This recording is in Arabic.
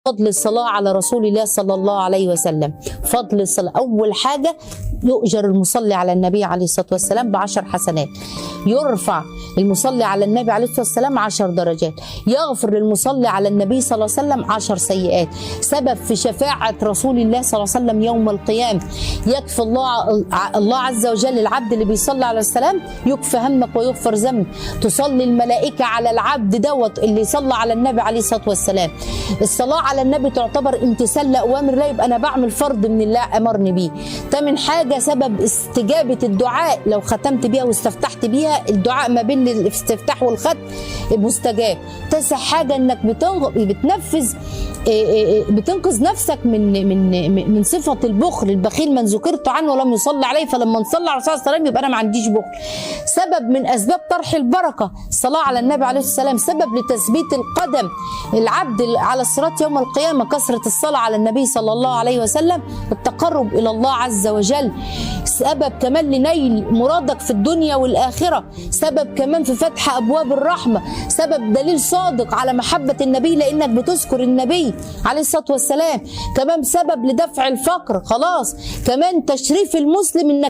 فضل الصلاة على رسول الله صلى الله عليه وسلم. فضل الصلاة، أول حاجة يؤجر المصلي على النبي عليه الصلاة والسلام ب10 حسنات، يرفع المصلي على النبي عليه الصلاة والسلام 10 درجات، يغفر للمصلي على النبي صلى الله عليه وسلم 10 سيئات، سبب في شفاعة رسول الله صلى الله عليه وسلم يوم القيامة. يكفي الله عز وجل العبد اللي بيصلي على السلام يكفي همك ويغفر ذنبك. تصلي الملائكة على العبد دوت اللي صلى على النبي عليه الصلاة والسلام. الصلاة على النبي تعتبر امتثال لأوامر الله، يبقى أنا بعمل فرض من الله أمرني بيه. تامن حاجة سبب استجابة الدعاء، لو ختمت بيها واستفتحت بيها الدعاء ما بين الاستفتاح والختم مستجاب. تاسع حاجة انك بتنفذ بتنقذ نفسك من صفة البخل. البخيل من ذكرت عنه ولم يصلي عليه، فلما نصلي على الرسول صلى الله عليه وسلم يبقى انا ما عنديش بخل. سبب من اسباب طرح البركة الصلاة على النبي عليه الصلاة والسلام. سبب لتثبيت القدم العبد على الصراط يوم القيامة كثرة الصلاة على النبي صلى الله عليه وسلم، التقرب الى الله عز وجل. سبب كمان لنيل مرادك في الدنيا والآخرة. سبب كمان في فتح أبواب الرحمة. سبب دليل صادق على محبة النبي لأنك بتذكر النبي عليه الصلاة والسلام. كمان سبب لدفع الفقر. خلاص كمان تشريف المسلم إنك